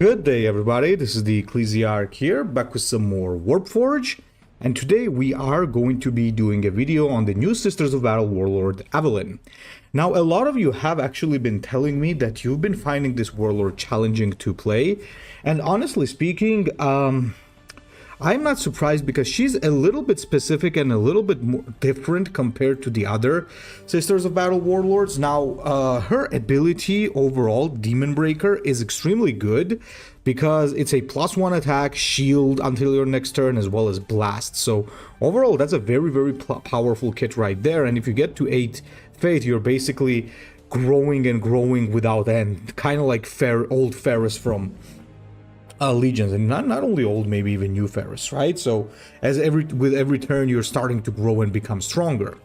Good day, everybody. This is the Ecclesiarch here, back with some more Warpforge. And today we are going to be doing a video on the new Sisters of Battle Warlord, Aveline. Now, a lot of you have actually been telling me that you've been finding this Warlord challenging to play. And honestly speaking, I'm not surprised because she's a little bit specific and a little bit more different compared to the other Sisters of Battle Warlords. Now, her ability overall, Demon Breaker, is extremely good because it's a +1 attack, shield until your next turn, as well as blast. So overall, that's a very, very powerful kit right there. And if you get to 8 Faith, you're basically growing and growing without end. Kind of like old Ferris from Legions, and not only old, maybe even new Ferris, right? So with every turn you're starting to grow and become stronger.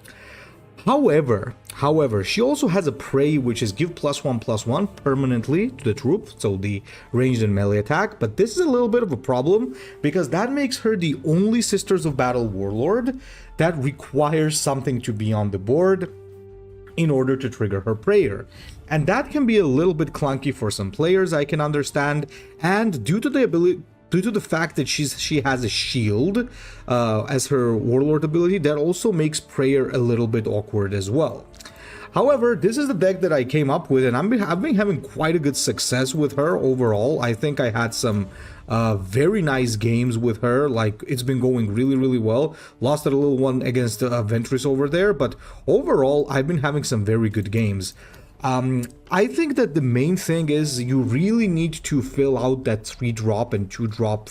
However, she also has a prey which is give +1/+1 permanently to the troop, so the ranged and melee attack. But this is a little bit of a problem because that makes her the only Sisters of Battle Warlord that requires something to be on the board in order to trigger her prayer. And that can be a little bit clunky for some players, I can understand. And due to the fact that she has a shield as her warlord ability, that also makes prayer a little bit awkward as well. However, this is the deck that I came up with, and I've been having quite a good success with her overall. I think I had some very nice games with her. Like, it's been going really well. Lost a little one against Ventress over there, but overall I've been having some very good games. I think that the main thing is you really need to fill out that 3-drop and 2-drop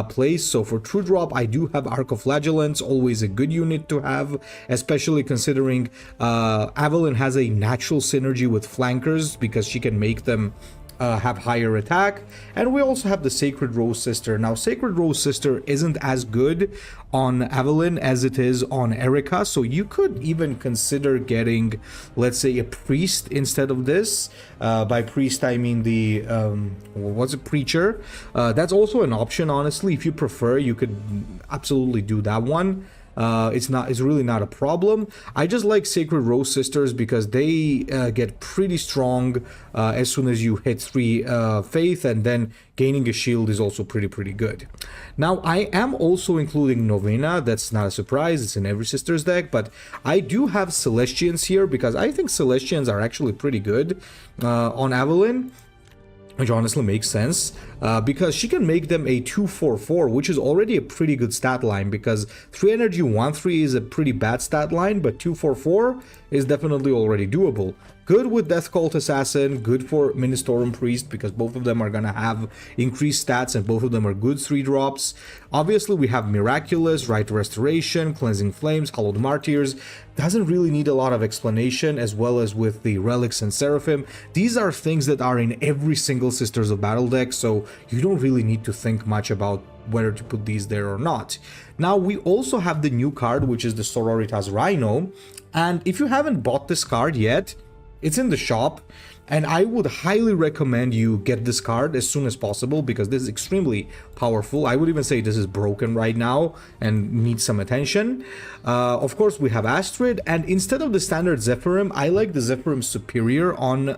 place. So for 2-drop, I do have Arcoflagellants, always a good unit to have, especially considering Aveline has a natural synergy with flankers because she can make them have higher attack. And we also have the Sacred Rose Sister. Now, Sacred Rose Sister isn't as good on Aveline as it is on Erica, so you could even consider getting, let's say, a priest instead of this. By priest I mean the what's a preacher. That's also an option, honestly. If you prefer, you could absolutely do that one. It's really not a problem. I just like Sacred Rose Sisters because they get pretty strong as soon as you hit 3 faith, and then gaining a shield is also pretty good. Now, I am also including Novena. That's not a surprise, it's in every Sisters deck, but I do have Celestians here because I think Celestians are actually pretty good on Aveline, which honestly makes sense, because she can make them a 2/4/4, which is already a pretty good stat line, because 3 energy 1/3 is a pretty bad stat line, but 2/4/4 is definitely already doable. Good with Death Cult Assassin, good for Ministorum Priest, because both of them are gonna have increased stats and both of them are good 3-drops. Obviously, we have Miraculous, Right to Restoration, Cleansing Flames, Hallowed Martyrs. Doesn't really need a lot of explanation, as well as with the Relics and Seraphim. These are things that are in every single Sisters of Battle deck, so you don't really need to think much about whether to put these there or not. Now, we also have the new card, which is the Sororitas Rhino, and if you haven't bought this card yet, it's in the shop, and I would highly recommend you get this card as soon as possible because this is extremely powerful. I would even say this is broken right now and needs some attention. Of course, we have Astrid, and instead of the standard Zephyrim, I like the Zephyrim Superior on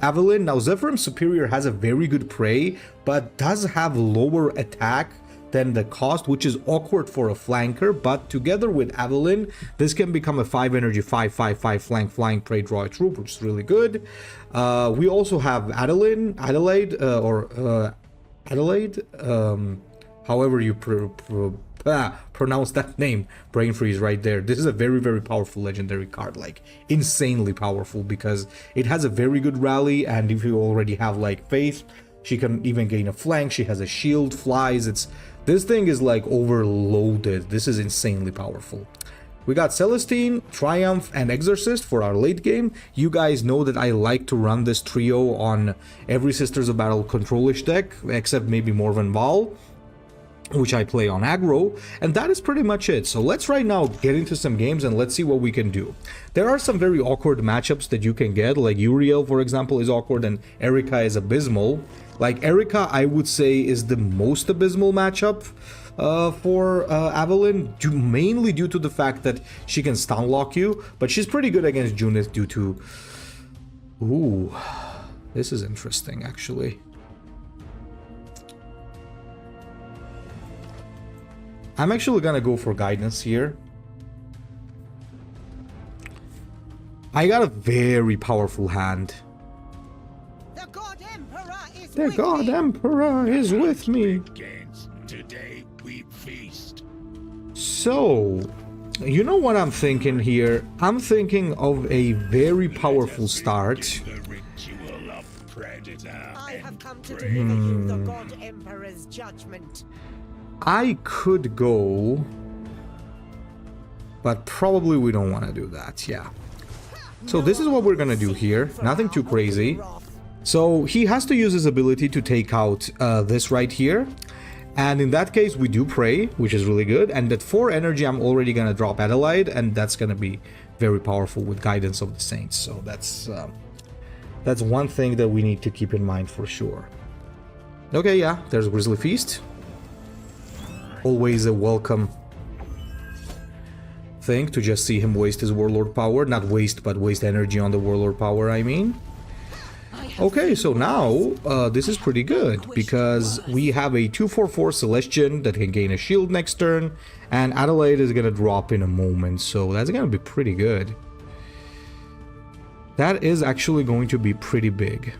Aveline. Now, Zephyrim Superior has a very good prey, but does have lower attack than the cost, which is awkward for a flanker, but together with Aveline, this can become a 5 energy 5/5/5 flank flying prey draw a troop, which is really good. We also have Adelaide, however you pronounce that name. Brain freeze right there. This is a very powerful legendary card, like insanely powerful, because it has a very good rally, and if you already have like faith, she can even gain a flank. She has a shield, flies. This thing is like overloaded. This is insanely powerful. We got Celestian, Triumph, and Exorcist for our late game. You guys know that I like to run this trio on every Sisters of Battle controlish deck, except maybe Morven Val, which I play on aggro, and that is pretty much it. So let's right now get into some games and let's see what we can do. There are some very awkward matchups that you can get, like Uriel, for example, is awkward, and Erica is abysmal. Like, Erica, I would say, is the most abysmal matchup for Aveline, mainly due to the fact that she can stun lock you, but she's pretty good against Junith due to... Ooh, this is interesting, actually. I'm actually gonna go for guidance here. I got a very powerful hand. The God Emperor is The with God me. Emperor is with me. Today we feast. So, you know what I'm thinking here? I'm thinking of a very powerful start. The ritual of predator. I have come to deliver you the God Emperor's judgment. I could go, but probably we don't want to do that, yeah. So this is what we're gonna do here, nothing too crazy. So he has to use his ability to take out this right here. And in that case, we do pray, which is really good. And at 4 energy, I'm already gonna drop Adelaide, and that's gonna be very powerful with Guidance of the Saints. So that's one thing that we need to keep in mind for sure. Okay, yeah, there's Grizzly Feast. Always a welcome thing to just see him waste his Warlord power. Not waste, but waste energy on the Warlord power, I mean. Okay, so now this is pretty good, because we have a 2/4/4 Celestian that can gain a shield next turn, and Adelaide is gonna drop in a moment, so that's gonna be pretty good. That is actually going to be pretty big.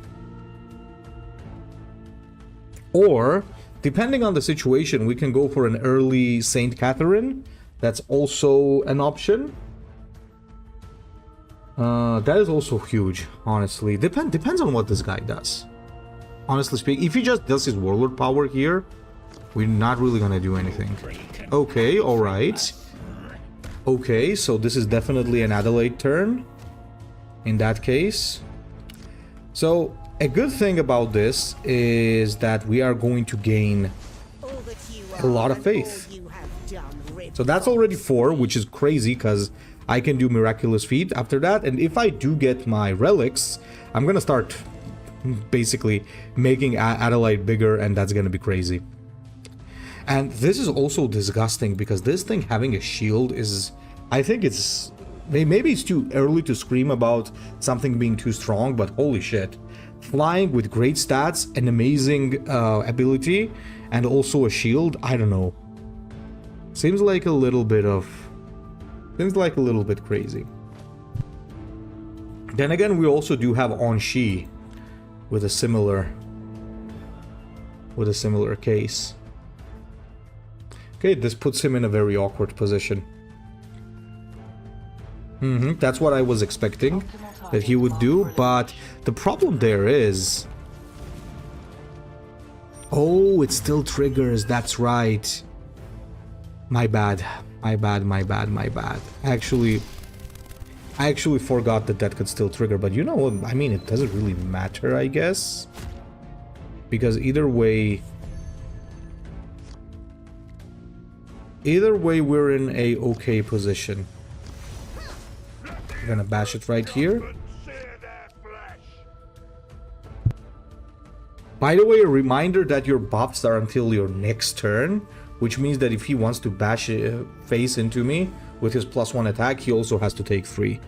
Or, depending on the situation, we can go for an early Saint Catherine. That's also an option. That is also huge, honestly. Depends on what this guy does. Honestly speaking, if he just does his Warlord power here, we're not really gonna do anything. Okay, alright. Okay, so this is definitely an Adelaide turn. In that case. So, a good thing about this is that we are going to gain a lot of faith. So that's already 4, which is crazy, because I can do Miraculous Feat after that. And if I do get my relics, I'm gonna start basically making Adelaide bigger, and that's gonna be crazy. And this is also disgusting, because this thing having a shield is... I think it's... Maybe it's too early to scream about something being too strong, but holy shit. Flying with great stats, an amazing ability, and also a shield, I don't know. Seems like a little bit crazy. Then again, we also do have On-Shi with a similar case. Okay, this puts him in a very awkward position. That's what I was expecting that he would do, but the problem there is... Oh, it still triggers, that's right. My bad. I actually forgot that that could still trigger, but you know what, I mean, it doesn't really matter, I guess. Because either way, we're in a okay position. I'm gonna bash it right here. By the way, a reminder that your buffs are until your next turn, which means that if he wants to bash face into me with his +1 attack, he also has to take 3.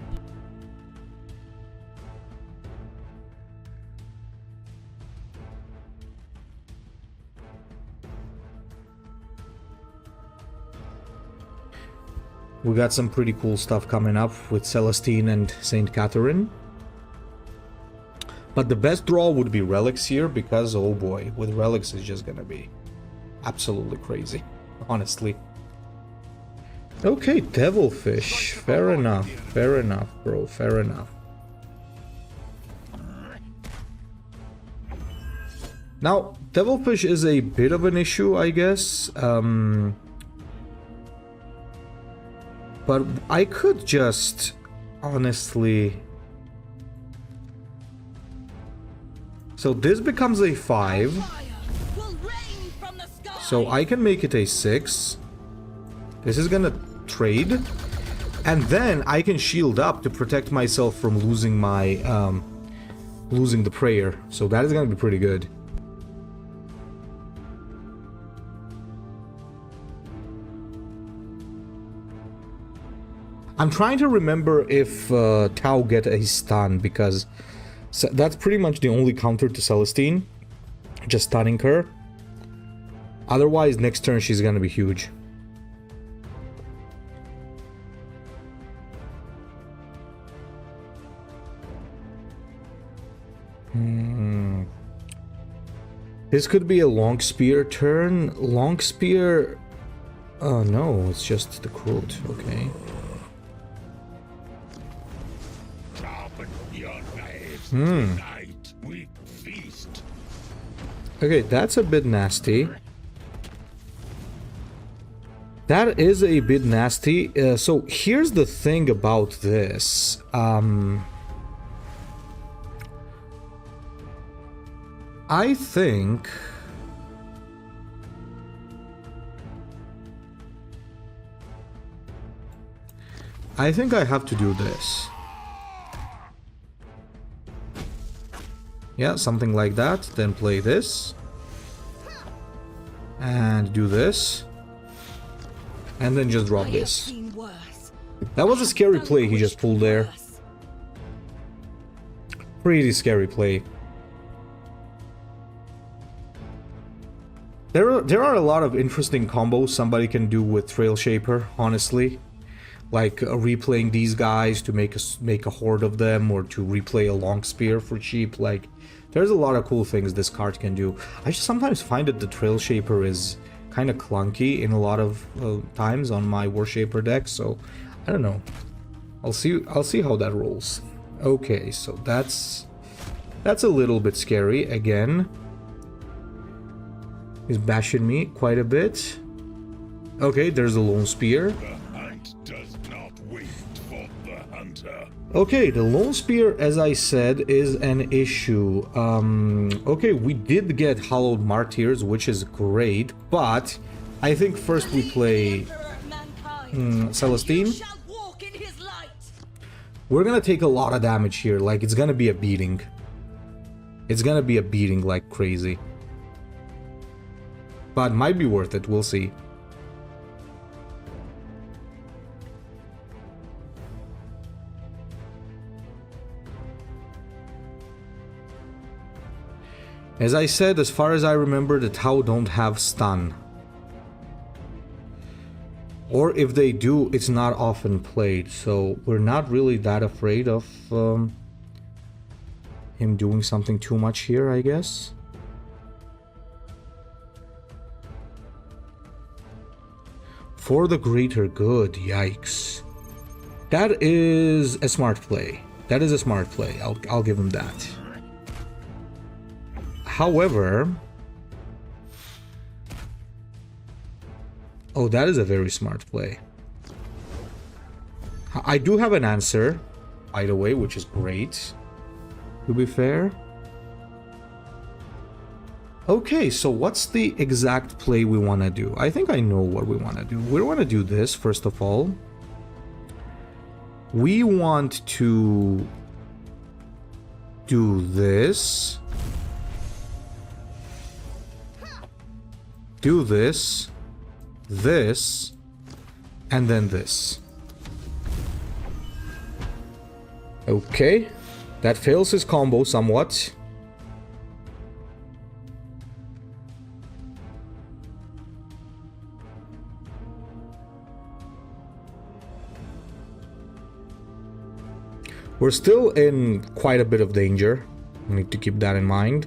We got some pretty cool stuff coming up with Celestian and Saint Catherine. But the best draw would be Relics here, because, oh boy, with Relics it's just gonna be absolutely crazy, honestly. Okay, Devilfish. Fair enough, bro, fair enough. Now, Devilfish is a bit of an issue, I guess. But I could just, honestly... So this becomes a 5. So I can make it a 6. This is gonna trade. And then I can shield up to protect myself from losing my, losing the prayer. So that is gonna be pretty good. I'm trying to remember if Tau get a stun, because that's pretty much the only counter to Celestian. Just stunning her. Otherwise, next turn she's gonna be huge. This could be a long spear turn. Long spear... Oh no, it's just the quote. Okay. Sharpen your knives tonight. We feast. Okay, that's a bit nasty. That is a bit nasty. So here's the thing about this. I think... I have to do this. Yeah, something like that. Then play this. And do this. And then just drop this. That was a scary play he just pulled there. Pretty scary play. There are a lot of interesting combos somebody can do with Trail Shaper, honestly. Like replaying these guys to make a horde of them, or to replay a long spear for cheap. Like, there's a lot of cool things this card can do. I just sometimes find that the Trail Shaper is kind of clunky in a lot of times on my Warshaper deck, so I don't know. I'll see how that rolls. Okay, so that's a little bit scary again. He's bashing me quite a bit. Okay, there's a lone spear. The hunt does not wait for the hunter. Okay, the lone spear, as I said, is an issue. Okay, we did get Hallowed Martyrs, which is great, but I think first we play Celestian. We're gonna take a lot of damage here, like it's gonna be a beating. It's gonna be a beating like crazy. But might be worth it, we'll see. As I said, as far as I remember, the Tau don't have stun. Or if they do, it's not often played, so we're not really that afraid of him doing something too much here, I guess. For the greater good, yikes. That is a smart play. That is a smart play, I'll give him that. However... Oh, that is a very smart play. I do have an answer, by the way, which is great, to be fair. Okay, so what's the exact play we want to do? I think I know what we want to do. We want to do this, first of all. We want to do this. Do this. This. And then this. Okay. That fails his combo somewhat. We're still in quite a bit of danger. We need to keep that in mind.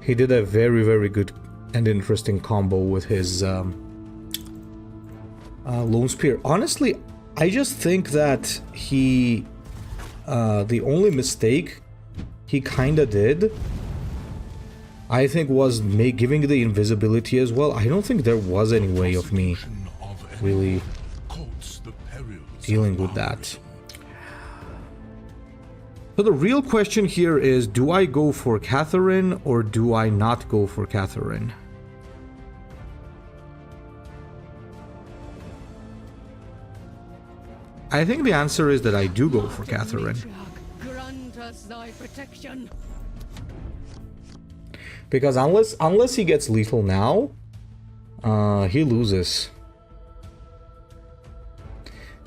He did a very, very good and interesting combo with his Lone Spear. Honestly, I just think that he... the only mistake he kinda did, I think, was giving the invisibility as well. I don't think there was any way of me really dealing with that. So the real question here is, do I go for Catherine or do I not go for Catherine? I think the answer is that I do go for Catherine. Because unless he gets lethal now, he loses.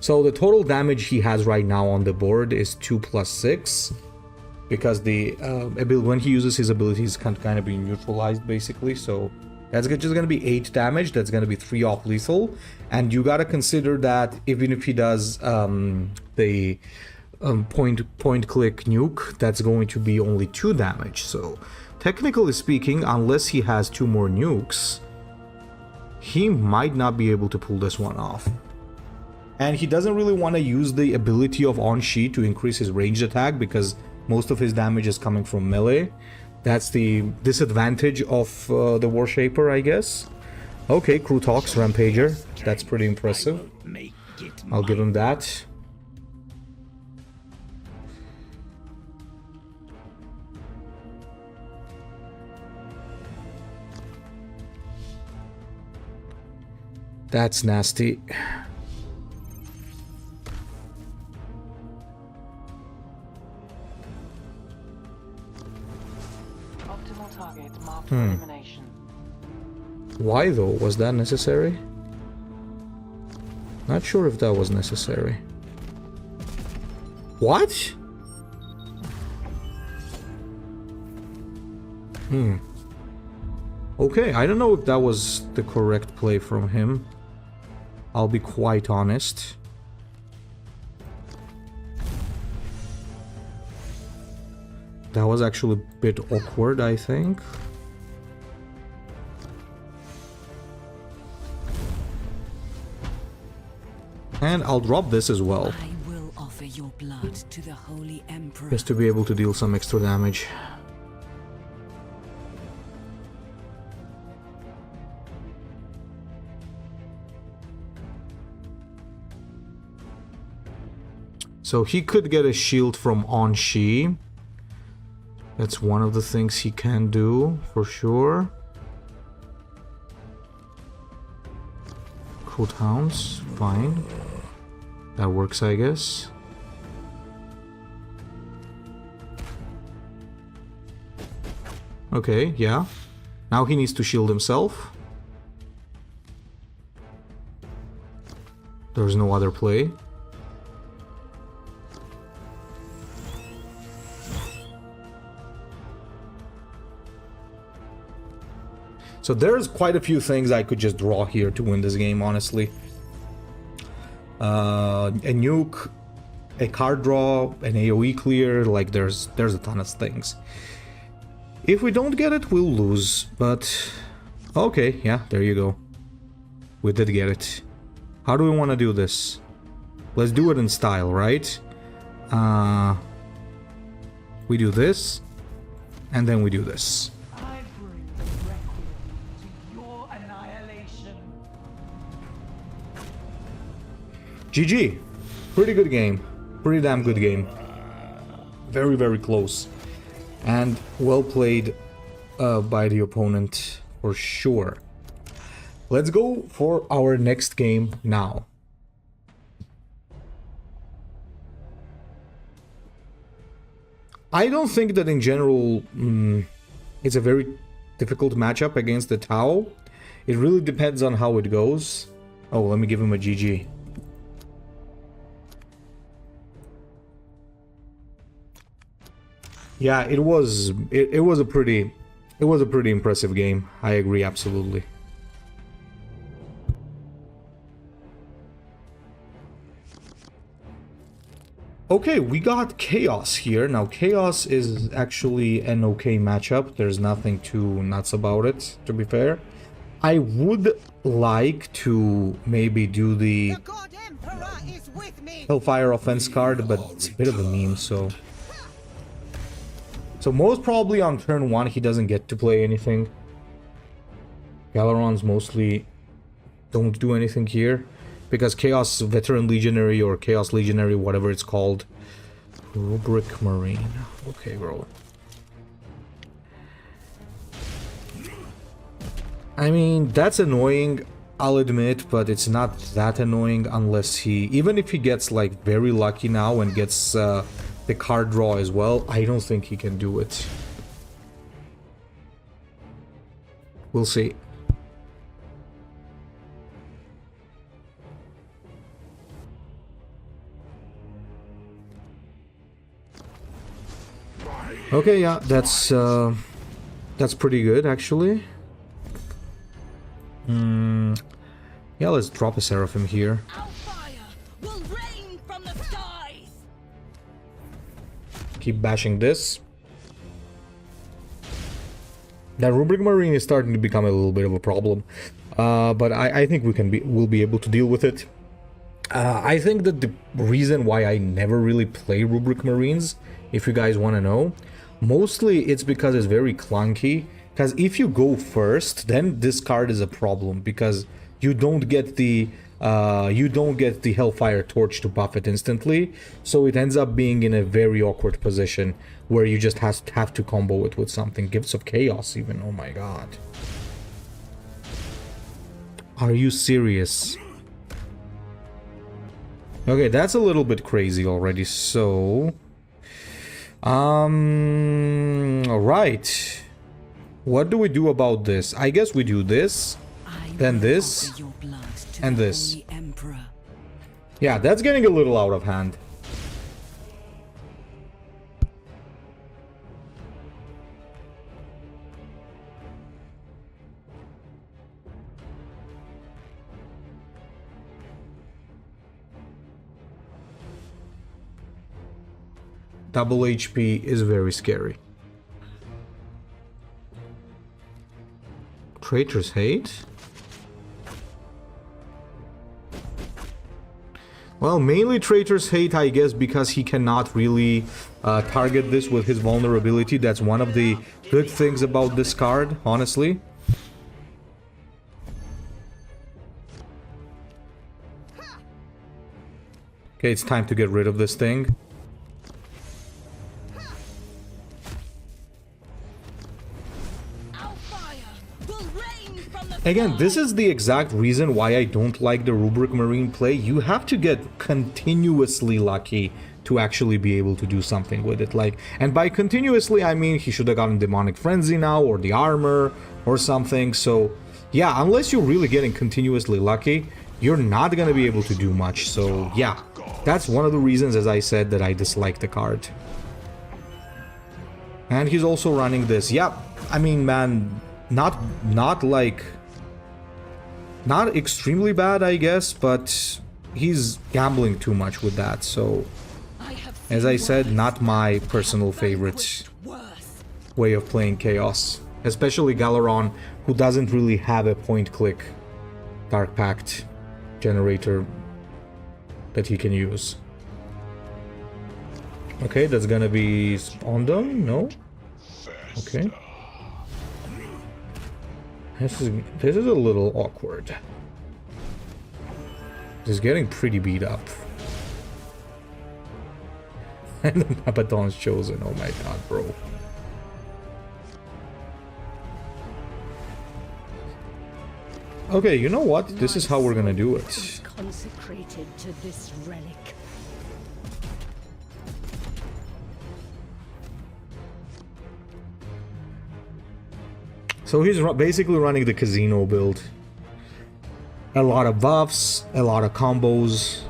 So the total damage he has right now on the board is 2 + 6, because the when he uses his abilities can kind of be neutralized basically. So That's just gonna be 8 damage. That's gonna be 3 off lethal, and you gotta consider that even if he does the point click nuke, that's going to be only 2 damage. So technically speaking, unless he has 2 more nukes, he might not be able to pull this one off. And he doesn't really want to use the ability of on-she to increase his ranged attack because most of his damage is coming from melee. That's the disadvantage of the Warshaper, I guess. Okay, Krutox, Rampager. That's pretty impressive. I'll give him that. That's nasty. Optimal target marked for elimination. Why though? Was that necessary? Not sure if that was necessary. What? Okay, I don't know if that was the correct play from him. I'll be quite honest. That was actually a bit awkward, I think. And I'll drop this as well. I will offer your blood to the Holy Emperor. Just to be able to deal some extra damage. So he could get a shield from on-she. That's one of the things he can do, for sure. Crude Hounds, fine. That works, I guess. Okay, yeah. Now he needs to shield himself. There's no other play. So there's quite a few things I could just draw here to win this game, honestly. A nuke, a card draw, an AoE clear, like there's a ton of things. If we don't get it, we'll lose, but... Okay, yeah, there you go. We did get it. How do we want to do this? Let's do it in style, right? We do this, and then we do this. GG. Pretty good game. Pretty damn good game. Very, very close. And well played by the opponent, for sure. Let's go for our next game now. I don't think that in general it's a very difficult matchup against the Tau. It really depends on how it goes. Oh, let me give him a GG. Yeah, it was a pretty impressive game. I agree absolutely. Okay, we got Chaos here. Now Chaos is actually an okay matchup. There's nothing too nuts about it, to be fair. I would like to maybe do the God Emperor is with me. Hellfire offense card, but it's a bit of a meme, so... So most probably on turn 1 he doesn't get to play anything. Galerons mostly don't do anything here. Because Chaos Veteran Legionary or Chaos Legionary, whatever it's called. Rubric Marine. Okay, bro. I mean, that's annoying, I'll admit, but it's not that annoying unless he... Even if he gets, like, very lucky now and gets... the card draw as well, I don't think he can do it. We'll see. Okay, yeah, that's pretty good actually. Yeah, let's drop a Seraphim here. Our fire will rain from the skies. Keep bashing this. That Rubric Marine is starting to become a little bit of a problem. But I think we'll be able to deal with it. I think that the reason why I never really play Rubric Marines, if you guys want to know, mostly it's because it's very clunky. Because if you go first, then this card is a problem because you don't get the Hellfire Torch to buff it instantly, so it ends up being in a very awkward position where you just have to combo it with something. Gifts of Chaos even, oh my god. Are you serious? Okay, that's a little bit crazy already, so... Alright. What do we do about this? I guess we do this, then this, and this. Yeah, that's getting a little out of hand. Double HP is very scary. Traitor's Hate? Well, mainly Traitor's Hate, I guess, because he cannot really target this with his vulnerability. That's one of the good things about this card, honestly. Okay, it's time to get rid of this thing. Again, this is the exact reason why I don't like the Rubric Marine play. You have to get continuously lucky to actually be able to do something with it. Like, and by continuously, I mean he should have gotten Demonic Frenzy now, or the armor, or something. So, yeah, unless you're really getting continuously lucky, you're not gonna be able to do much. So, yeah, that's one of the reasons, as I said, that I dislike the card. And he's also running this. Yeah, I mean, man, not extremely bad, I guess, but he's gambling too much with that, so... As I said, not my personal favorite way of playing Chaos. Especially Galaron, who doesn't really have a point-click Dark Pact generator that he can use. Okay, that's gonna be Spondon? No? Okay. This is a little awkward. This is getting pretty beat up. And the Abaddon's chosen. Oh my god, bro. Okay, you know what? This is how we're gonna do it. Consecrated to this relic. So he's basically running the casino build. A lot of buffs, a lot of combos.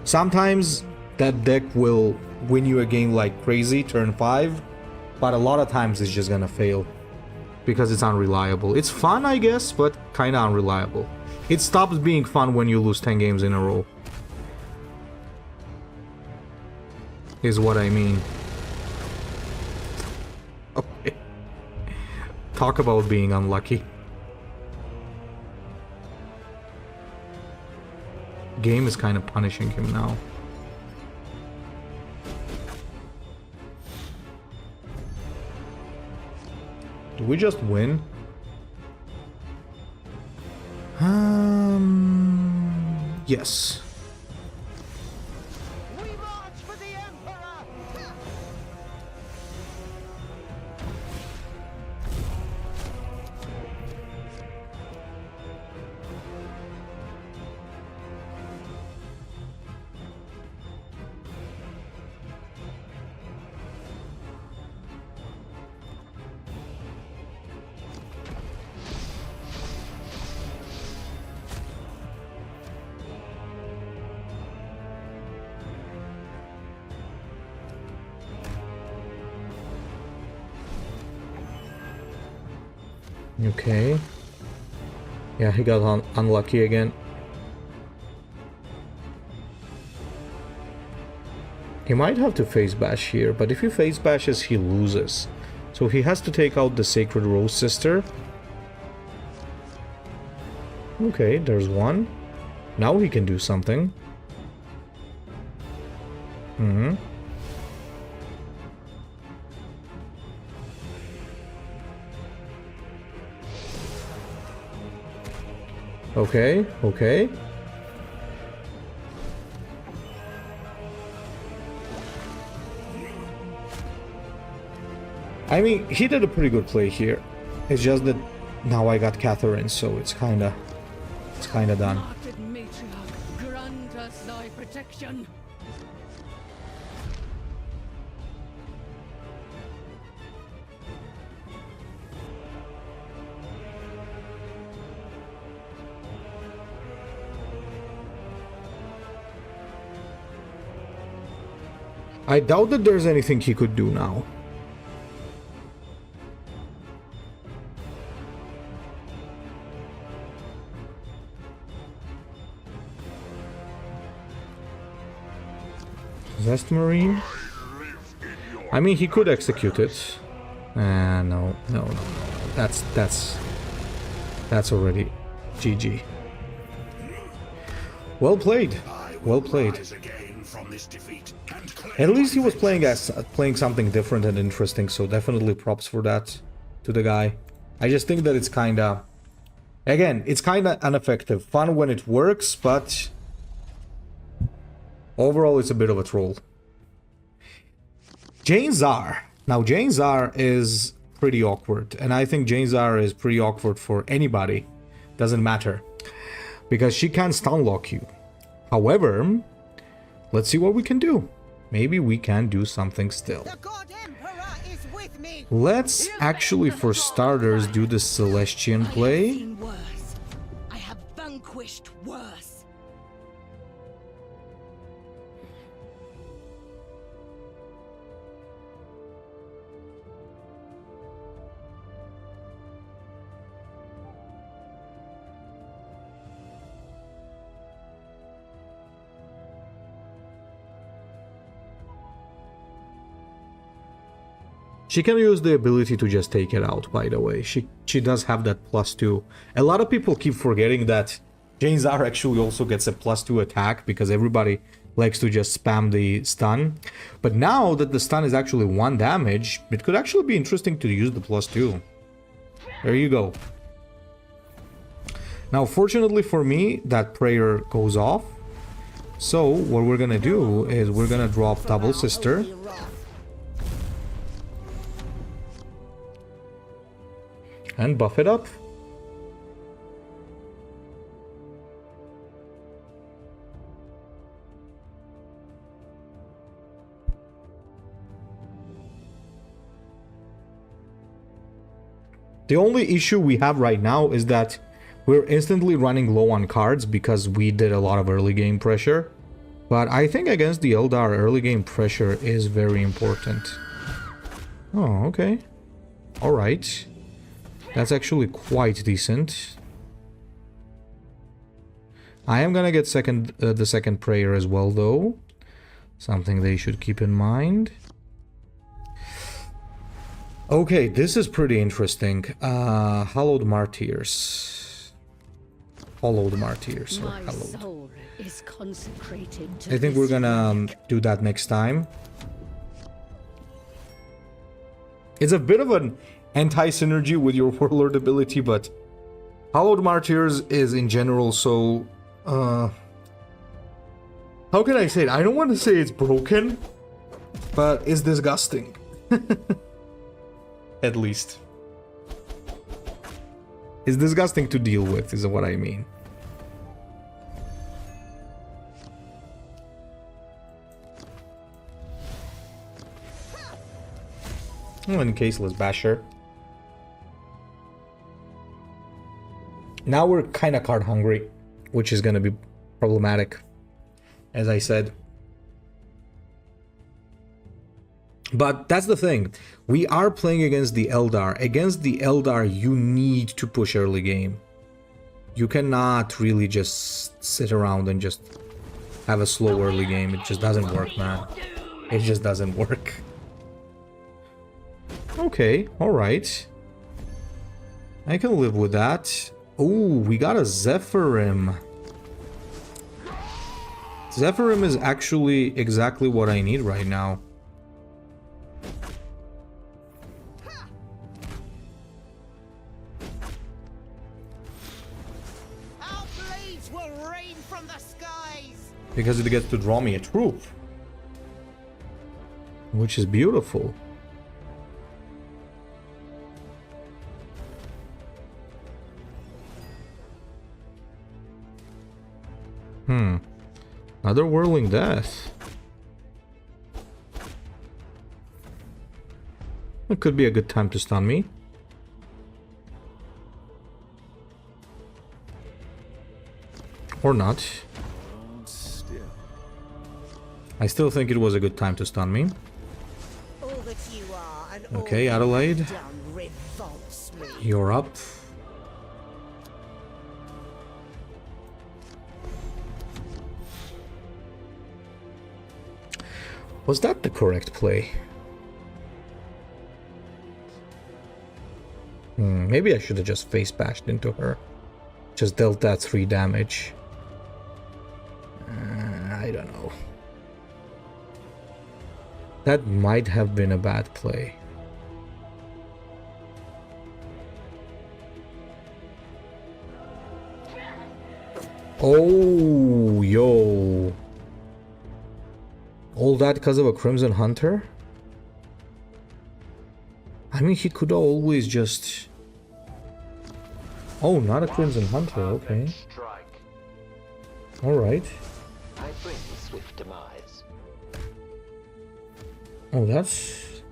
Sometimes that deck will win you a game like crazy, turn 5, but a lot of times it's just gonna fail because it's unreliable. It's fun, I guess, but kinda unreliable. It stops being fun when you lose 10 games in a row. Is what I mean. Okay. Talk about being unlucky. Game is kind of punishing him now. Do we just win? Yes. We march for the Emperor! Okay. Yeah, he got unlucky again. He might have to face bash here, but if he face bashes, he loses. So he has to take out the Sacred Rose Sister. Okay, there's one. Now he can do something. Okay, okay. I mean, he did a pretty good play here. It's just that now I got Catherine, so it's kinda done. Martyred matriarch, grant us thy protection. I doubt that there's anything he could do now. Zest Marine? I mean, he could execute it. No. That's already GG. Well played. Well played. At least he was playing something different and interesting, so definitely props for that to the guy. I just think that it's kinda... Again, it's kinda ineffective. Fun when it works, but... Overall, it's a bit of a troll. Jane Czar. Now, Jane Czar is pretty awkward, and I think Jane Czar is pretty awkward for anybody. Doesn't matter. Because she can stun lock you. However, let's see what we can do. Maybe we can do something still. The God Emperor is with me. Let's actually, for starters, do the Celestian play. I have seen worse. I have vanquished worse. She can use the ability to just take it out, by the way. She does have that +2. A lot of people keep forgetting that Jane Czar actually also gets a +2 attack because everybody likes to just spam the stun. But now that the stun is actually 1 damage, it could actually be interesting to use the +2. There you go. Now, fortunately for me, that prayer goes off. So what we're gonna do is we're gonna drop Double Sister. And buff it up. The only issue we have right now is that we're instantly running low on cards because we did a lot of early game pressure. But I think against the Eldar, early game pressure is very important. Oh, okay. Alright. That's actually quite decent. I am gonna get the second prayer as well, though. Something they should keep in mind. Okay, this is pretty interesting. Hallowed Martyrs. Hollowed Martyrs, or My hallowed. soul is consecrated to I think we're this gonna do that next time. It's a bit of an anti-synergy with your Warlord ability, but Hallowed Martyrs is in general so... how can I say it? I don't want to say it's broken, but it's disgusting. At least. It's disgusting to deal with, is what I mean. Oh, in case, let's bash her. Now we're kind of card hungry, which is going to be problematic, as I said. But that's the thing. We are playing against the Eldar. Against the Eldar, you need to push early game. You cannot really just sit around and just have a slow early game. It just doesn't work, man. It just doesn't work. Okay, alright. I can live with that. Oh, we got a Zephyrim. Zephyrim is actually exactly what I need right now. Our blades will rain from the skies. Because it gets to draw me a troop. Which is beautiful. Another Whirling Death. It could be a good time to stun me. Or not. I still think it was a good time to stun me. All that you are and Okay, all Adelaide. you've done revolts me. You're up. Was that the correct play? Maybe I should have just face bashed into her. Just dealt that 3 damage. I don't know. That might have been a bad play. Oh, yo. All that because of a Crimson Hunter? I mean, he could always just... Oh, not a Crimson Hunter, okay. Alright. I bring swift demise. Oh, that's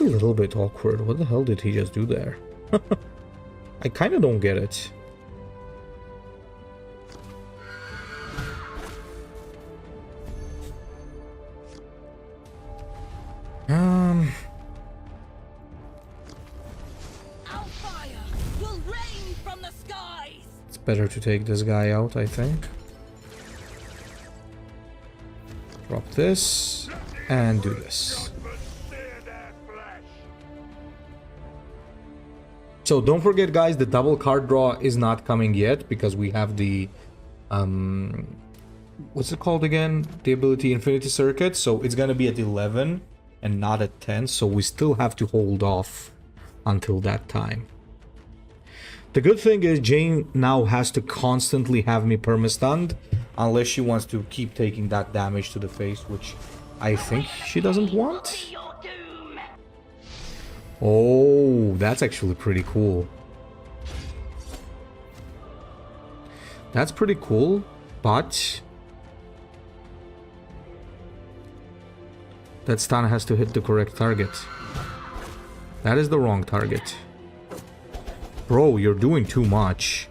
a little bit awkward. What the hell did he just do there? I kind of don't get it. Our fire will rain from the skies. It's better to take this guy out, I think. Drop this and do this. So don't forget, guys, the double card draw is not coming yet because we have the what's it called again? The ability Infinity Circuit. So it's gonna be at 11 and not at 10. So we still have to hold off until that time. The good thing is Jane now has to constantly have me perma-stunned unless she wants to keep taking that damage to the face, which I think she doesn't want. Oh, that's actually pretty cool. That's pretty cool, but that stun has to hit the correct target. That is the wrong target. Bro, you're doing too much.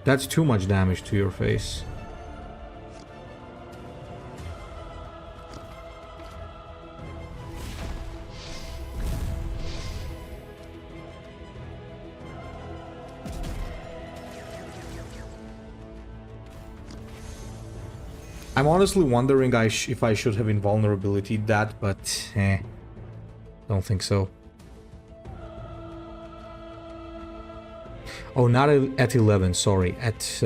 That's too much damage to your face. I'm honestly wondering if I should have invulnerability'd that, but don't think so. Oh, not at 11, sorry. At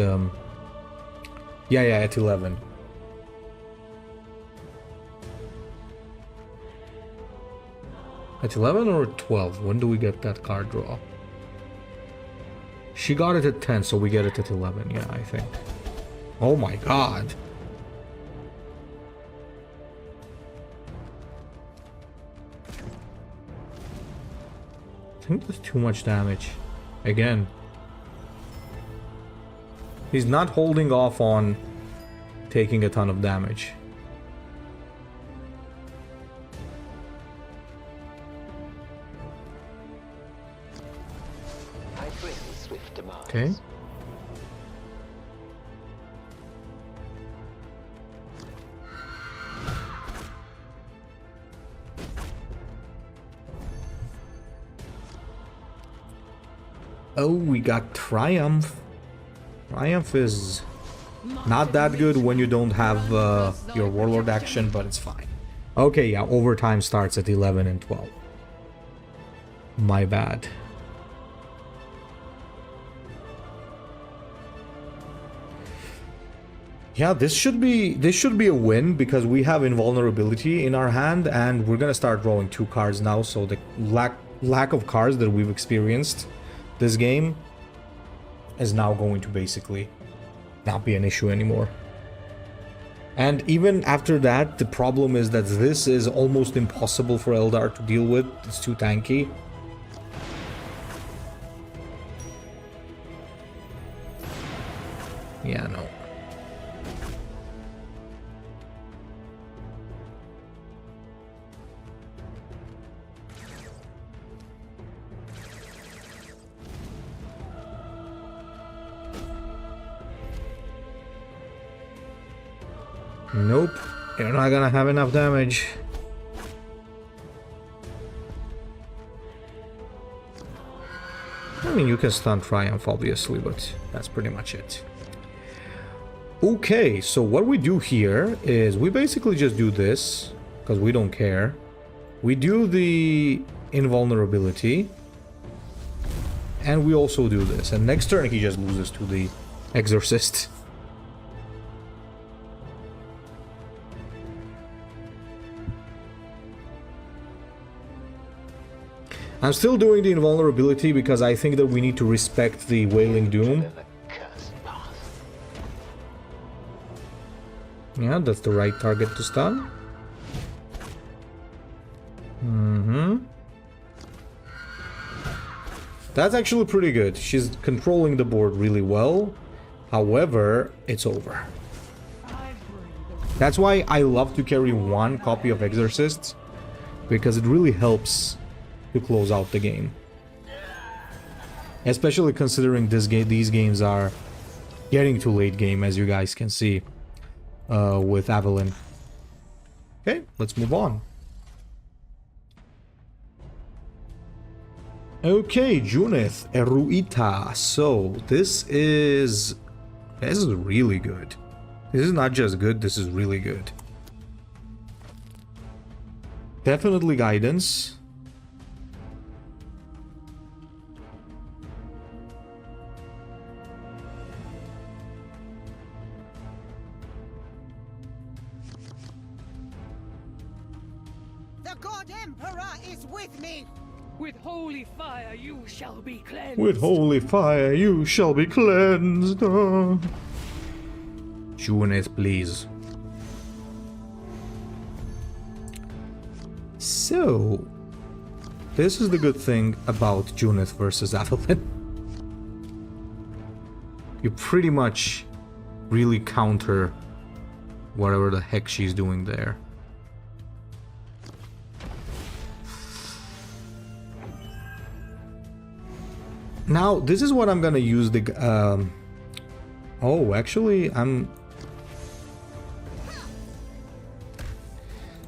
yeah, at 11. At 11 or 12? When do we get that card draw? She got it at 10, so we get it at 11, yeah, I think. Oh my god. I think that's too much damage. Again. He's not holding off on taking a ton of damage. I bring swift demise. Okay. Oh, we got Triumph. Triumph is not that good when you don't have your Warlord action, but it's fine. Okay, yeah, overtime starts at 11 and 12. My bad. Yeah, this should be a win because we have invulnerability in our hand, and we're gonna start drawing 2 cards now. So the lack of cards that we've experienced this game is now going to basically not be an issue anymore. And even after that, the problem is that this is almost impossible for Eldar to deal with. It's too tanky. Yeah, no. Nope, you're not gonna have enough damage. I mean, you can stun Triumph, obviously, but that's pretty much it. Okay, so what we do here is we basically just do this, because we don't care. We do the invulnerability, and we also do this. And next turn, he just loses to the Exorcist. I'm still doing the invulnerability because I think that we need to respect the Wailing Doom. Yeah, that's the right target to stun. That's actually pretty good. She's controlling the board really well. However, it's over. That's why I love to carry 1 copy of Exorcists, because it really helps to close out the game. Especially considering these games are getting to late game, as you guys can see with Aveline. Okay, let's move on. Okay, Junith Eruita. So this is really good. This is not just good, this is really good. Definitely guidance. The God Emperor is with me! With holy fire you shall be cleansed. With holy fire you shall be cleansed. Junith, please. So, this is the good thing about Junith versus Aveline. You pretty much really counter whatever the heck she's doing there. Now, this is what I'm gonna use the... oh, actually,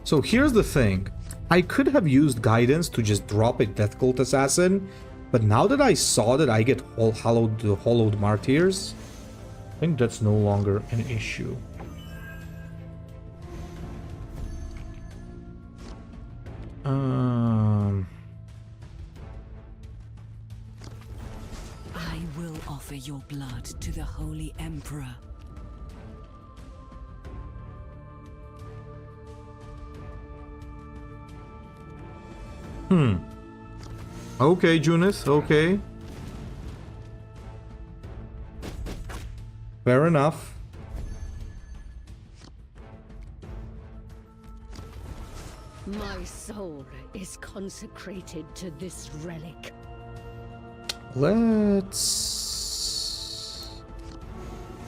So here's the thing. I could have used guidance to just drop a Death Cult Assassin, but now that I saw that I get hollowed martyrs, I think that's no longer an issue. I will offer your blood to the Holy Emperor. Okay, Junith, okay. Fair enough. My soul is consecrated to this relic. Let's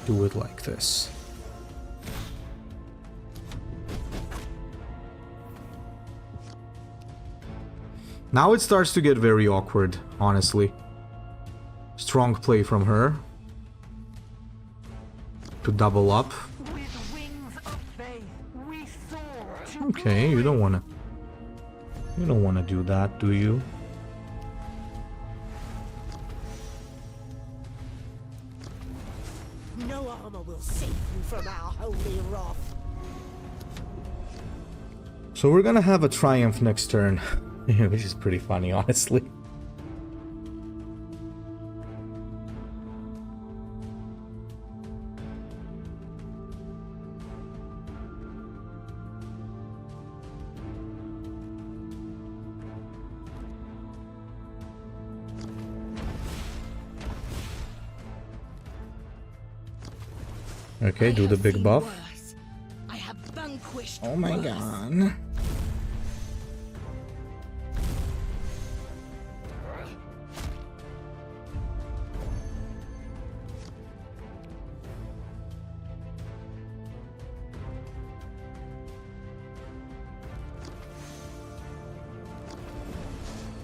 do it like this. Now it starts to get very awkward, honestly. Strong play from her to double up. With wings of faith, we soar. Okay, you don't wanna do that, do you? will save you from our holy wrath. So we're gonna have a triumph next turn, which is pretty funny, honestly. Okay, do the big buff. I have vanquished Oh my worse. god.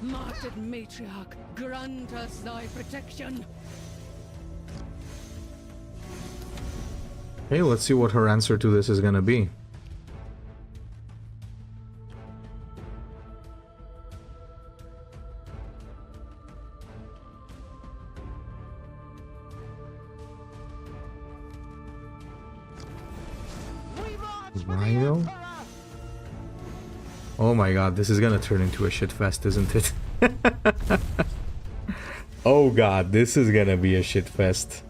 Martyred matriarch, grant us thy protection. Okay, let's see what her answer to this is gonna be. Rhino? Oh my god, this is gonna turn into a shit fest, isn't it? Oh god, this is gonna be a shit fest.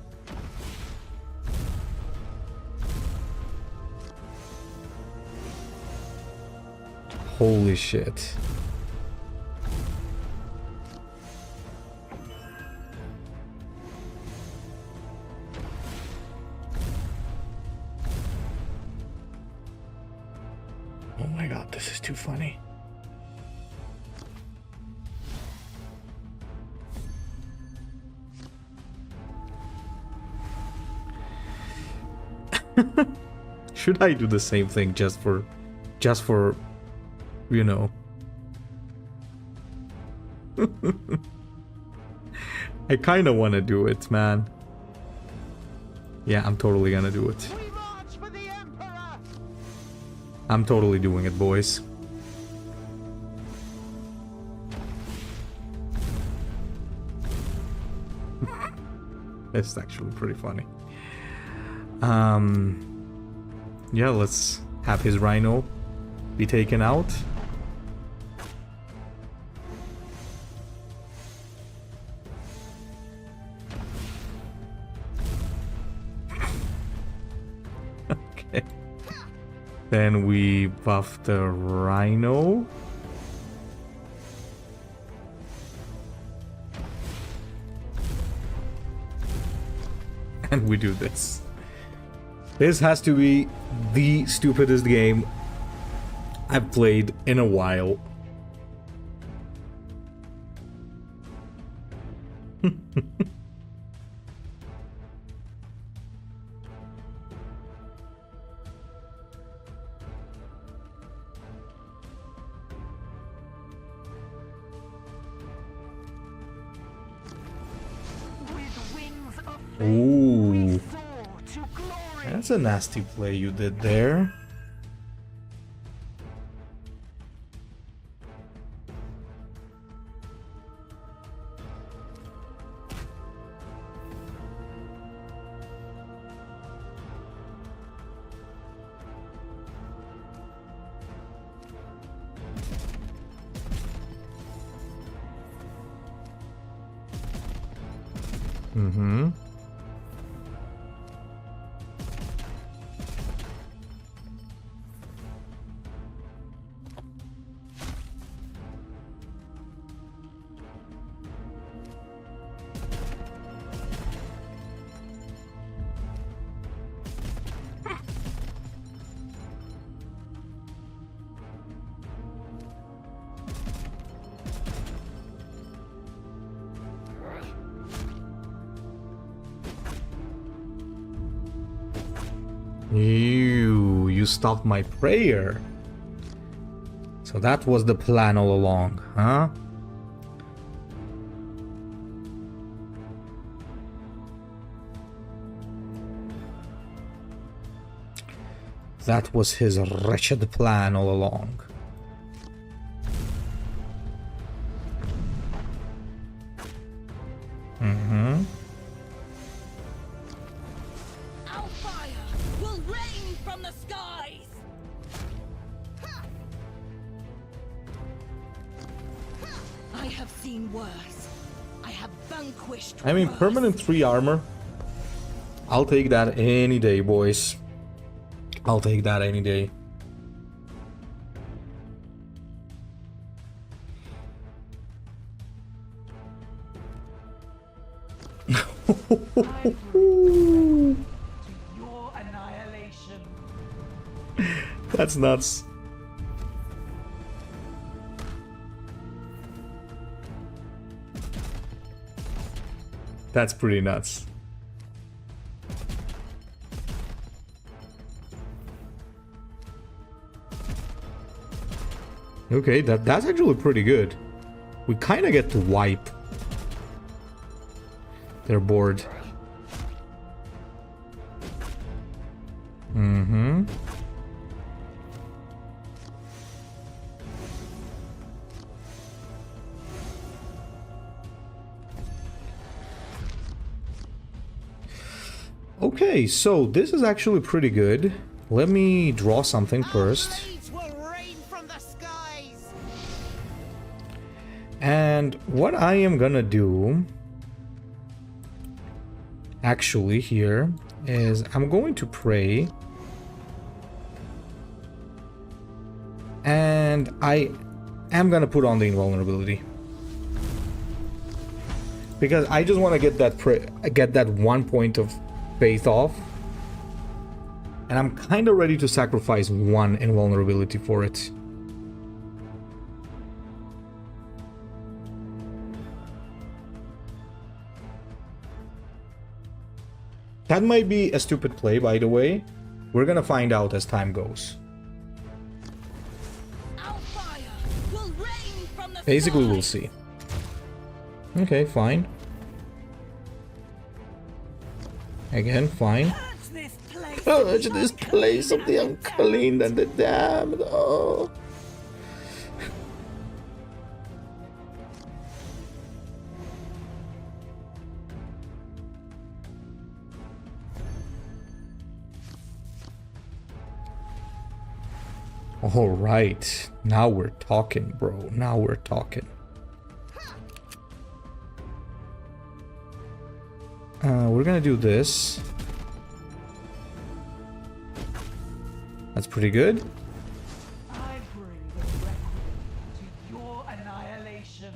Holy shit. Oh my god, this is too funny. Should I do the same thing just for you know? I kind of want to do it, man. Yeah, I'm totally gonna do it. We march for the Emperor! I'm totally doing it, boys. It's actually pretty funny. Yeah, let's have his rhino be taken out. Okay. Then we buff the rhino. And we do this. This has to be the stupidest game I've played in a while. With wings of faith, Ooh, we soar to glory. that's a nasty play you did there. Mm-hmm. You stopped my prayer. So that was the plan all along, huh? That was his wretched plan all along. Mm-hmm. Alpha! I have seen worse. I have vanquished I mean, worse. permanent 3 armor. I'll take that any day, boys. I'll take that any day. I bring them to your annihilation. That's nuts. That's pretty nuts. Okay, that's actually pretty good. We kind of get to wipe their board. Mm-hmm. Okay, so this is actually pretty good. Let me draw something first. Blades will rain from the skies. And what I am gonna do actually here is I'm going to pray, and I am gonna put on the invulnerability because I just want to get that 1 point of faith off, and I'm kind of ready to sacrifice 1 invulnerability for it. That might be a stupid play, by the way. We're gonna find out as time goes. Our fire will rain from the Basically, sky. we'll see. Okay, fine. Again, fine. Purge this place. Purge this place of the unclean and the damned. Oh. All right, now we're talking, bro. Now we're talking. We're gonna do this. That's pretty good. I bring the requiem to your annihilation.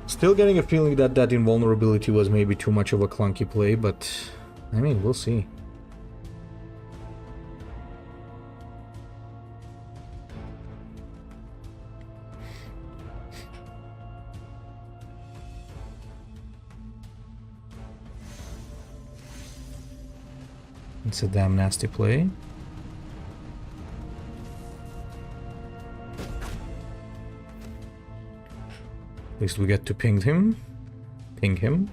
Still getting a feeling that that invulnerability was maybe too much of a clunky play, but I mean, we'll see. It's a damn nasty play. At least we get to ping him. Ping him.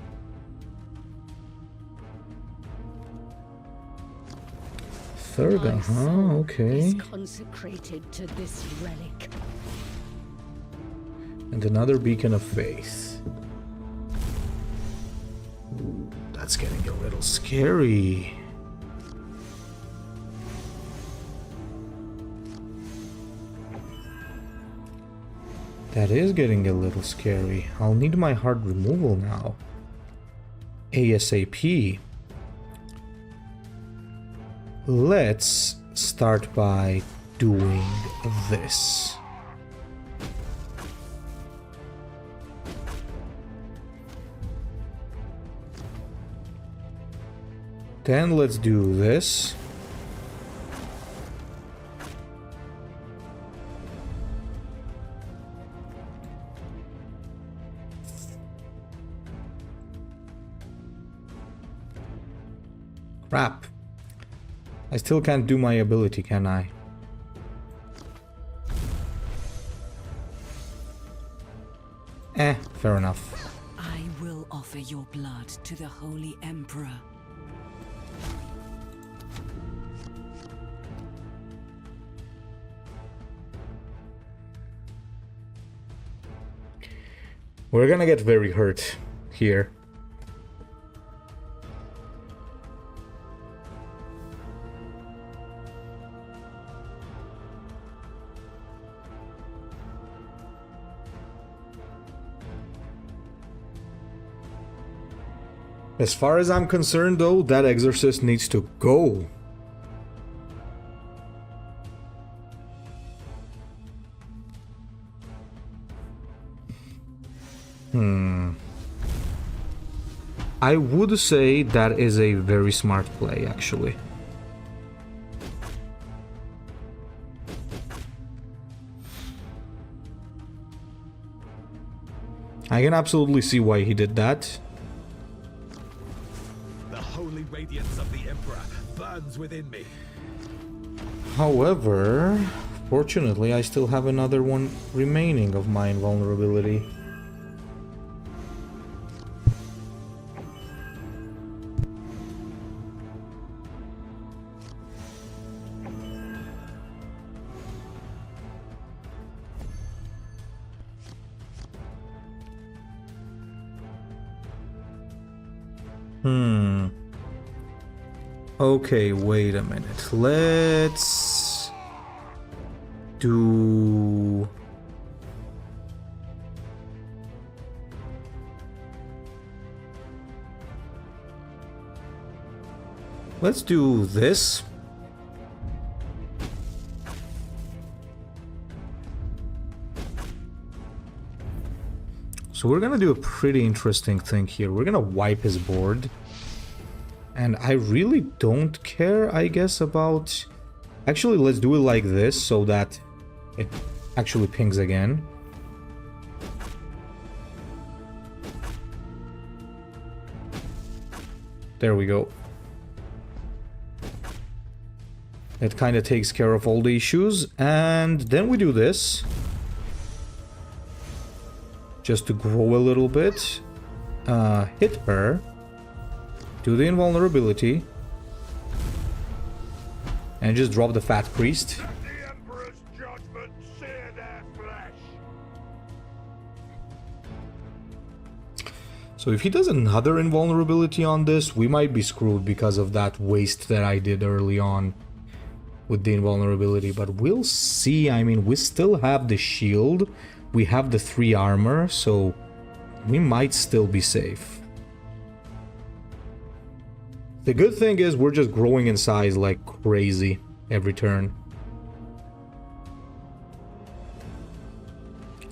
Third, My huh? soul Okay. is consecrated to this relic. And another beacon of faith. Ooh, that's getting a little scary. That is getting a little scary. I'll need my hard removal now. ASAP. Let's start by doing this. Then let's do this. Crap. I still can't do my ability, can I? Fair enough. I will offer your blood to the Holy Emperor. We're gonna get very hurt here. As far as I'm concerned, though, that exorcist needs to go. I would say that is a very smart play, actually. I can absolutely see why he did that. The holy radiance of the Emperor burns within me. However, fortunately, I still have another one remaining of my invulnerability. Okay, wait a minute. Let's do... Let's do this. So we're gonna do a pretty interesting thing here. We're gonna wipe his board. And I really don't care, I guess, about... Actually, let's do it like this, so that it actually pings again. There we go. It kind of takes care of all the issues. And then we do this. Just to grow a little bit. Hit her. Do the invulnerability. And just drop the fat priest. Let the Emperor's judgment sear their flesh. So if he does another invulnerability on this, we might be screwed because of that waste that I did early on with the invulnerability. But we'll see. I mean, we still have the shield. We have the 3 armor, so we might still be safe. The good thing is we're just growing in size like crazy every turn.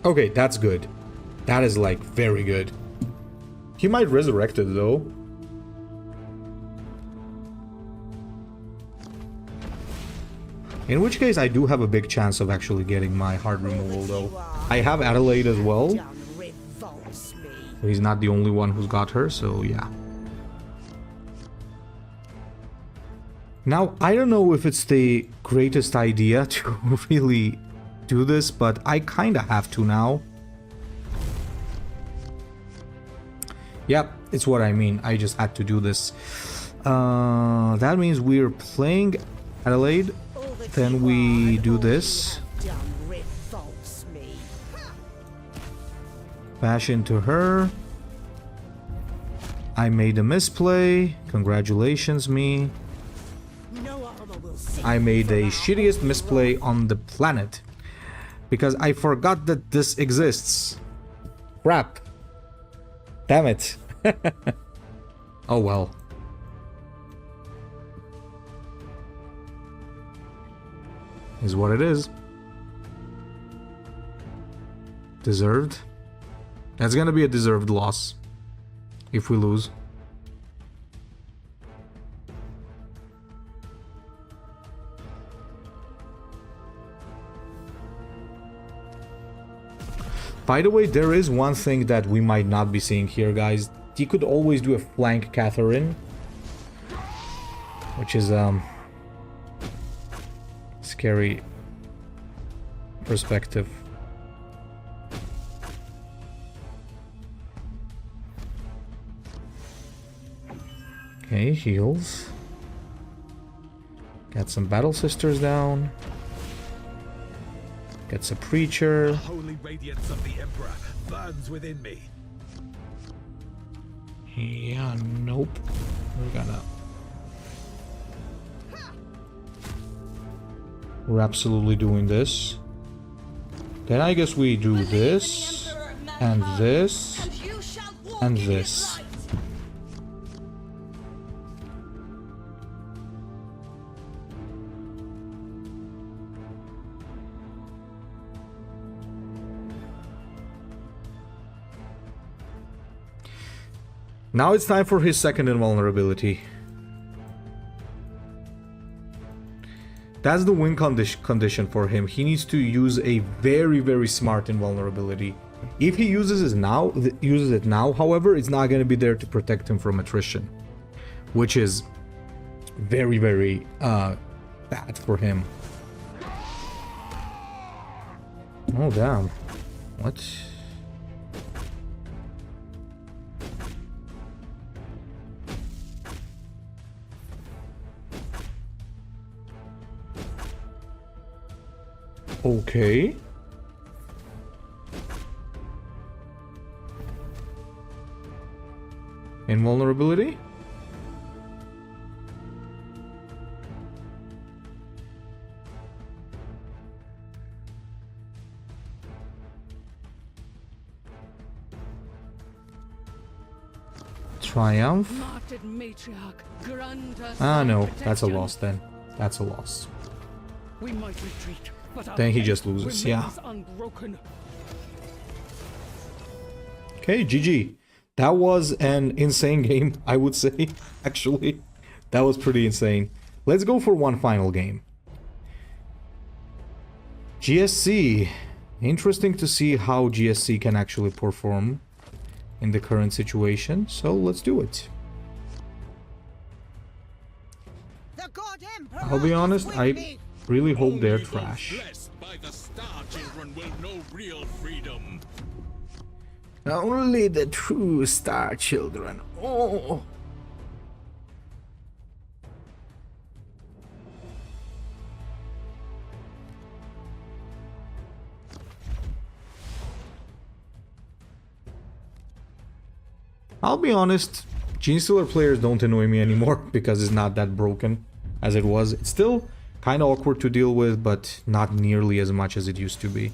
Okay, that's good. That is like very good. He might resurrect it though. In which case I do have a big chance of actually getting my heart removal though. I have Adelaide as well. He's not the only one who's got her, so yeah. Now, I don't know if it's the greatest idea to really do this, but I kind of have to now. Yep, it's what I mean. I just had to do this. That means we're playing Adelaide. Then we do this. Bash into her. I made a misplay. Congratulations, me. I made the shittiest misplay on the planet. Because I forgot that this exists. Crap. Damn it. Oh well. Is what it is. Deserved. That's gonna be a deserved loss. If we lose. By the way, there is one thing that we might not be seeing here, guys. He could always do a flank Catherine, which is scary perspective. Okay, heals. Got some battle sisters down. Gets a preacher. The holy radiance of the Emperor burns within me. Yeah, nope. We're absolutely doing this. Then I guess we do this, and this, and this. Now it's time for his second invulnerability. That's the win condition for him. He needs to use a very, very smart invulnerability. If he uses it now, however, it's not going to be there to protect him from attrition, which is very, very bad for him. Oh, damn. What? Okay. Invulnerability? Triumph? Martyred matriarch, grant us Ah, no, thy that's a protection. loss then. That's a loss. We might retreat, but our Then he faith just loses, yeah. remains unbroken. Okay, GG. That was an insane game, I would say, actually. That was pretty insane. Let's go for one final game. GSC. Interesting to see how GSC can actually perform in the current situation, so let's do it. The God Emperor I'll be honest, is with I me. really hope they're Only those trash. blessed by the Star Children will know real freedom. Only the true Star Children. Oh. I'll be honest, Genestealer players don't annoy me anymore because it's not that broken as it was. It's still kind of awkward to deal with, but not nearly as much as it used to be.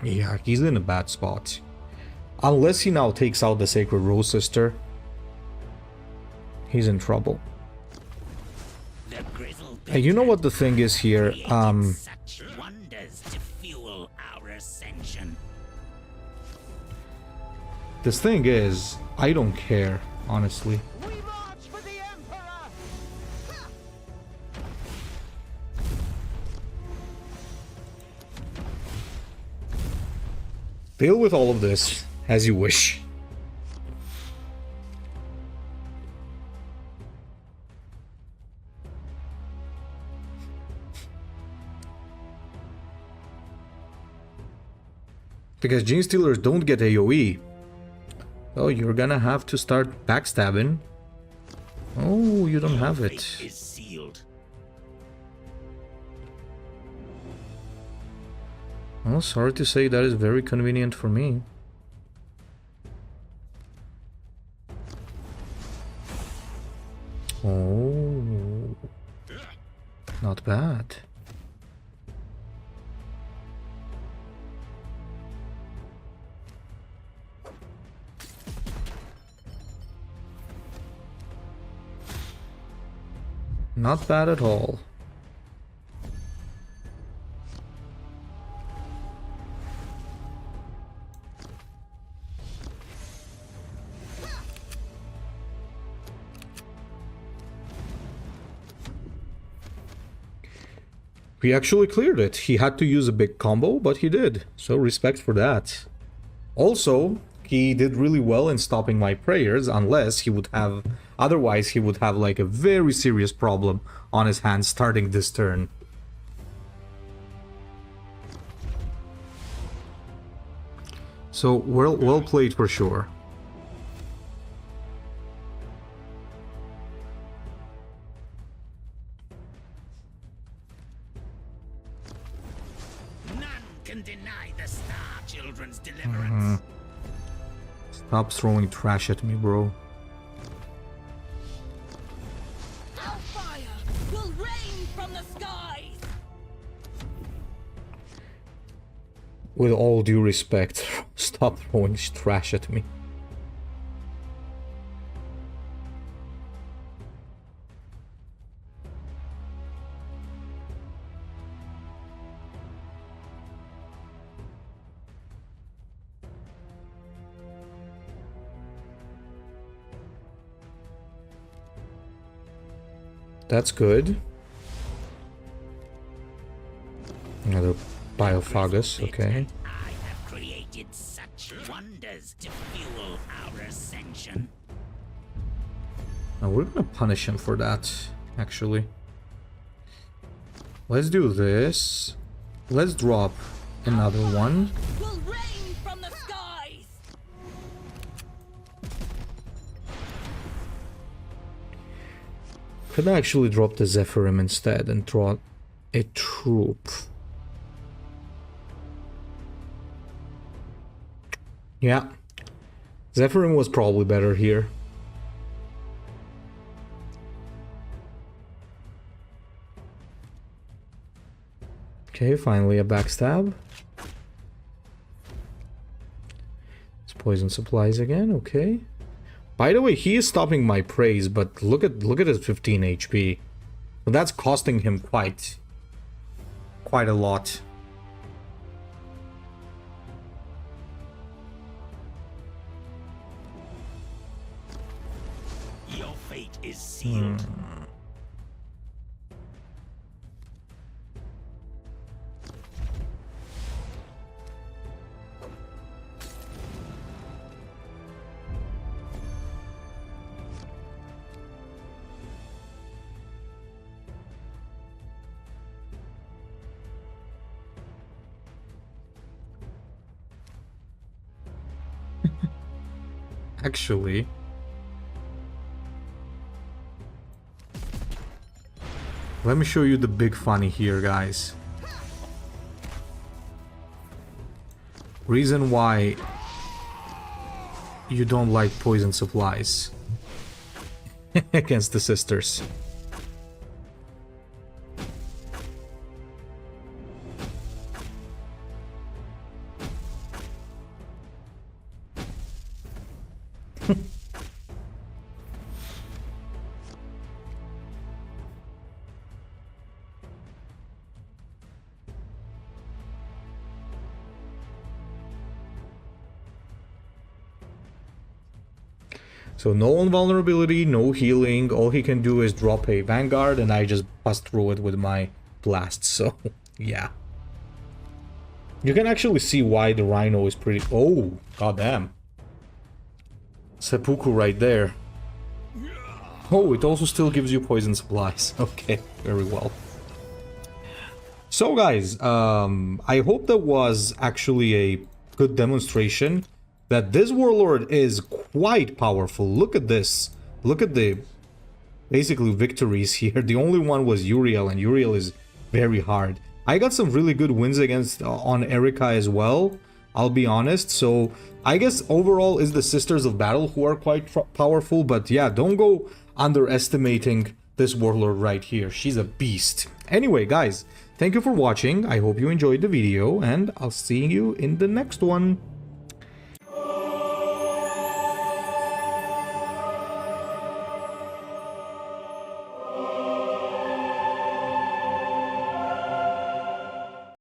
Yeah, he's in a bad spot. Unless he now takes out the Sacred Rose Sister, he's in trouble. Hey, you know what the thing is here? Such wonders to fuel our ascension. This thing is, I don't care, honestly. We march for the Emperor. Deal with all of this as you wish. Because Genestealers don't get AoE. Oh, you're gonna have to start backstabbing. Oh, you don't have it. Fate is sealed. Oh, sorry to say, that is very convenient for me. Oh, not bad. Not bad at all. He actually cleared it. He had to use a big combo, but he did. So respect for that. Also, he did really well in stopping my prayers, unless he would have... Otherwise, he would have like a very serious problem on his hands starting this turn. So, well played for sure. None can deny the Star Children's deliverance. Stop throwing trash at me, bro. Our fire will rain from the skies. With all due respect, stop throwing trash at me. That's good. Another Biophagus, okay. I have created such wonders to fuel our ascension. Now we're gonna punish him for that, actually. Let's do this. Let's drop another one. Will rain from the skies. Could I actually drop the Zephyrim instead and draw a troop? Yeah. Zephyrim was probably better here. Okay, finally a backstab. It's poison supplies again, okay. By the way, he is stopping my praise, but look at his 15 HP. But that's costing him quite a lot. Your fate is sealed. Actually, let me show you the big funny here, guys. Reason why you don't like poison supplies against the sisters. So no invulnerability, no healing, all he can do is drop a Vanguard and I just bust through it with my blasts, so yeah. You can actually see why the Rhino is pretty... Oh, goddamn. Seppuku right there. Oh, it also still gives you poison supplies. Okay, very well. So guys, I hope that was actually a good demonstration that this Warlord is quite powerful. Look at this. Look at the basically victories here. The only one was Uriel, and Uriel is very hard. I got some really good wins against on Erika as well, I'll be honest. So I guess overall is the Sisters of Battle who are quite powerful, but yeah, don't go underestimating this Warlord right here. She's a beast. Anyway, guys, thank you for watching. I hope you enjoyed the video, and I'll see you in the next one.